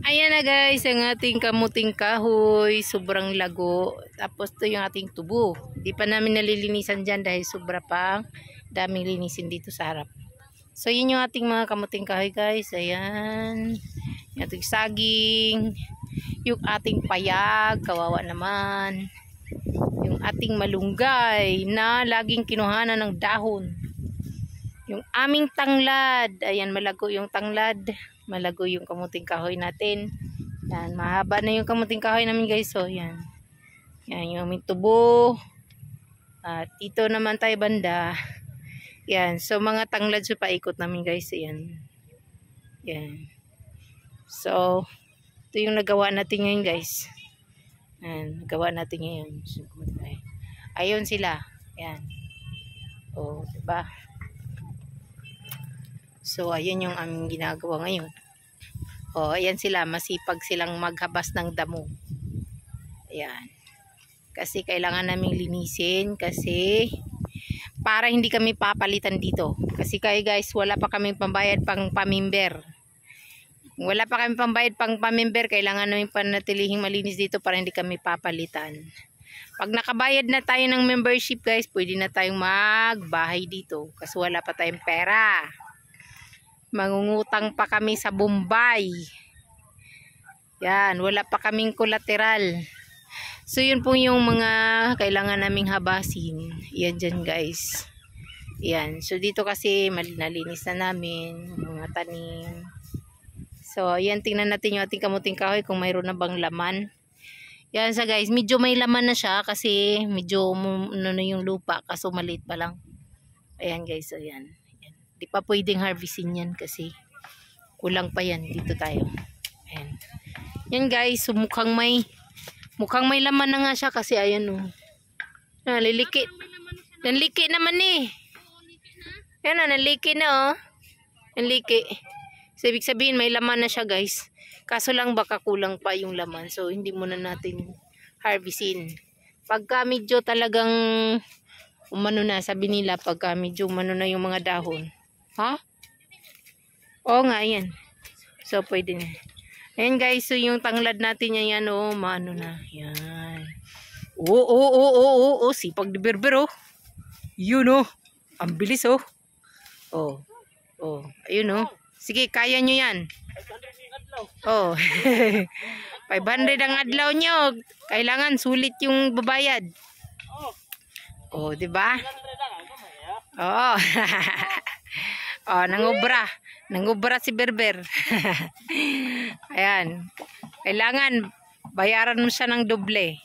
Ayan na guys, ang ating kamuting kahoy, sobrang lago. Tapos to yung ating tubo. Di pa namin nalilinisan dyan dahil sobra pang daming linisin dito sa harap. So yun yung ating mga kamuting kahoy guys. Ayan. Yung ating saging. Yung ating payag, kawawa naman. Yung ating malunggay na laging kinuhanan ng dahon. Yung aming tanglad. Ayan, malago yung tanglad. Malago yung kamuting kahoy natin. Yan, mahaba na yung kamuting kahoy namin guys. So, yan. Yan yung aming tubo. At dito naman tayo banda. Yan. So, mga tanglad so paikot namin guys. Yan. Yan. So, ito yung nagawa natin ngayon guys. Yan. Nagawa natin ngayon. Ayun sila. Yan. O, diba? So, ayan yung aming ginagawa ngayon. O, ayan sila. Masipag silang maghabas ng damo. Ayan. Kasi kailangan naming linisin. Kasi, para hindi kami papalitan dito. Kasi kayo guys, wala pa kaming pambayad pang pamimber. Wala pa kaming pambayad pang pamimber. Kailangan namin panatilihing malinis dito para hindi kami papalitan. Pag nakabayad na tayo ng membership guys, pwede na tayong magbahay dito. Kasi wala pa tayong pera. Mangungutang pa kami sa Bombay. Yan, wala pa kaming collateral. So yun po yung mga kailangan naming habasin. Yan dyan guys. Yan, so dito kasi nalinis na namin mga tanim. So yan, tingnan natin yung ating kamuting kahoy kung mayroon na bang laman. Yan sa guys, medyo may laman na siya kasi medyo ano yung lupa kaso maliit pa lang. Ayan guys, so yan. Di pa pwedeng harvestin yan kasi kulang pa yan. Dito tayo. Ayan. Yan guys. So mukhang may laman na nga siya kasi ayan o. Nalilikit. Nanliki naman eh. Yan na. Nanliki na oh. Nanliki. So ibig sabihin may laman na siya guys. Kaso lang baka kulang pa yung laman. So hindi muna natin harvestin. Pagka medyo talagang umano na, sabi nila pagka medyo umano na yung mga dahon. Ha? Oo nga, yan. So, pwede na. Ayan guys, so yung tanglad natin yan, oh, maano na. Yan. Oo, sipag ni Berber, oh. Yun, oh. Ang bilis, oh. Oh, ayun, oh. Sige, kaya nyo yan. Oh. 500 ang adlaw nyo. Kailangan sulit yung babayad. Oh, diba? Oh. Oh, nangubra si Berber. Ayan. Kailangan bayaran mo siya ng doble.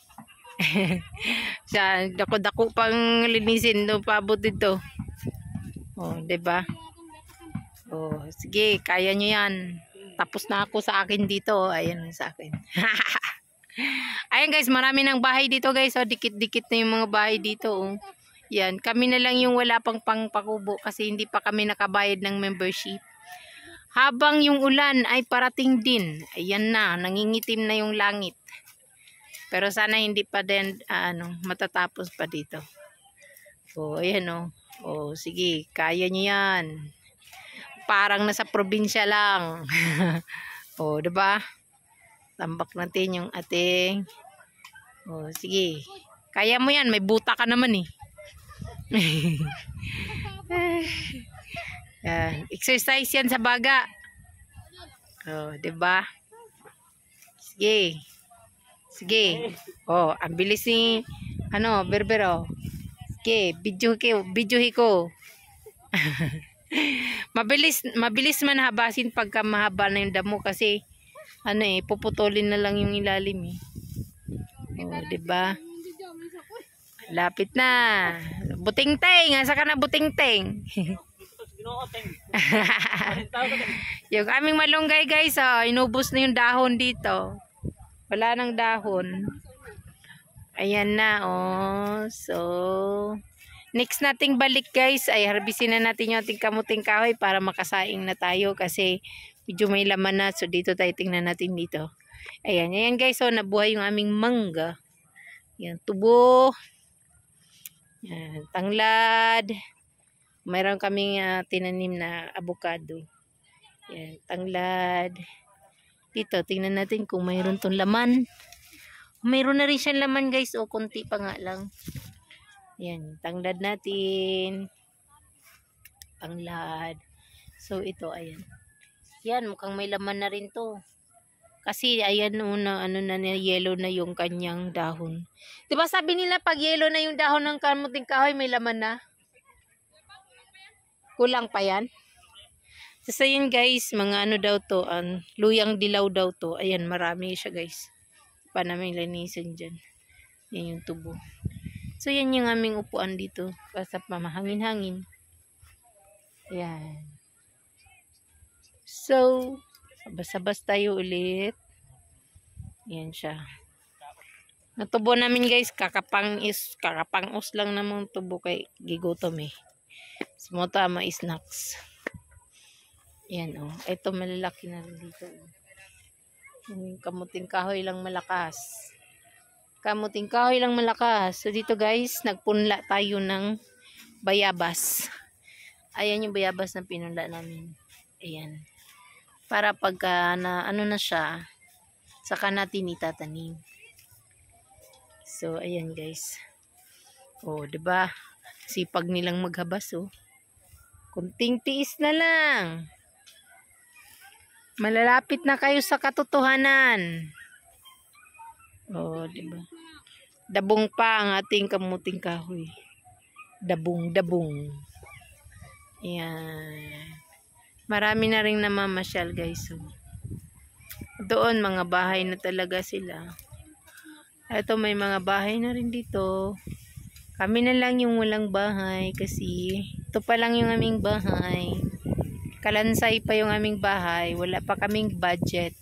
Siya dako-dako pang linisin do paabot dito. Oh, 'di ba? Oh, sige, kaya niyo 'yan. Tapos na ako sa akin dito. Ayan sa akin. Ayan guys, marami ng bahay dito guys. So dikit-dikit na yung mga bahay dito, oh. Yan, kami na lang yung wala pang pangpakubo kasi hindi pa kami nakabayad ng membership. Habang yung ulan ay parating din. Ayan na, nangingitim na yung langit. Pero sana hindi pa din matatapos pa dito. Oh, ayan oh. Oh, sige, kaya niyo yan. Parang nasa probinsya lang. Oh, 'di ba? Tambak natin yung ating. Oh, sige. Kaya mo yan, may buta ka naman eh. Yan. Exercise yan sa baga. Oh, 'di ba? Sige. Sige. Oh, ang bilis ni Berber oh. Sige, videohi ko. mabilis man habasin pagka mahaba na yung damo kasi puputulin na lang yung ilalim eh. Oh, 'di ba? Lapit na. Buting-teng. Asa ka na buting-teng? Yung aming malunggay guys. Oh, inubos na yung dahon dito. Wala nang dahon. Ayan na. Oh. So, next nating balik guys. Ay harbisin na natin yung ating kamuting kahoy para makasaing na tayo. Kasi medyo may laman na. So, dito tayo tingnan natin dito. Ayan. Ayan guys. So, nabuhay yung aming mangga. Yan. Tubo. Yan, tanglad. Mayroon kaming tinanim na avocado. Yan, tanglad. Dito, tingnan natin kung mayroon tong laman. Mayroon na rin siyang laman guys. O, konti pa nga lang. Yan, tanglad natin. Tanglad. So, ito, ayan. Yan, mukhang may laman na rin to. Kasi, ayan, ano na, yellow na yung kanyang dahon. Diba sabi nila, pag yellow na yung dahon ng kamuting kahoy, may laman na? Kulang pa yan? So, yun guys, mga ano daw to, luyang dilaw daw to. Ayan, marami siya guys. Pa namin linisin dyan. Yan yung tubo. So, yan yung aming upuan dito. Basta mamahangin-hangin. Ayan. So, sabas-sabas tayo ulit. Yan siya. Natubo namin guys, kakapang-us lang naman tubo kay gigutom eh. Sumota ma-snacks. Yan oh. Ito malalaki na rin dito. Yung kamuting kahoy lang malakas. Kamuting kahoy lang malakas. So dito guys, nagpunla tayo ng bayabas. Ayan yung bayabas na pinunla namin. Ayan. Para pagka na ano na siya, saka natin itatanim. So ayan guys. Oh, 'di ba? Sipag nilang maghabas oh. Kunting tiis na lang. Malalapit na kayo sa katotohanan. Oh, 'di ba? Dabong pa ang ating kamuting kahoy. Dabong. Ayan. Marami na ring namamasyal guys. So, doon mga bahay na talaga sila. Ito may mga bahay na rin dito. Kami na lang yung walang bahay kasi ito pa lang yung aming bahay. Kalansay pa yung aming bahay. Wala pa kaming budget.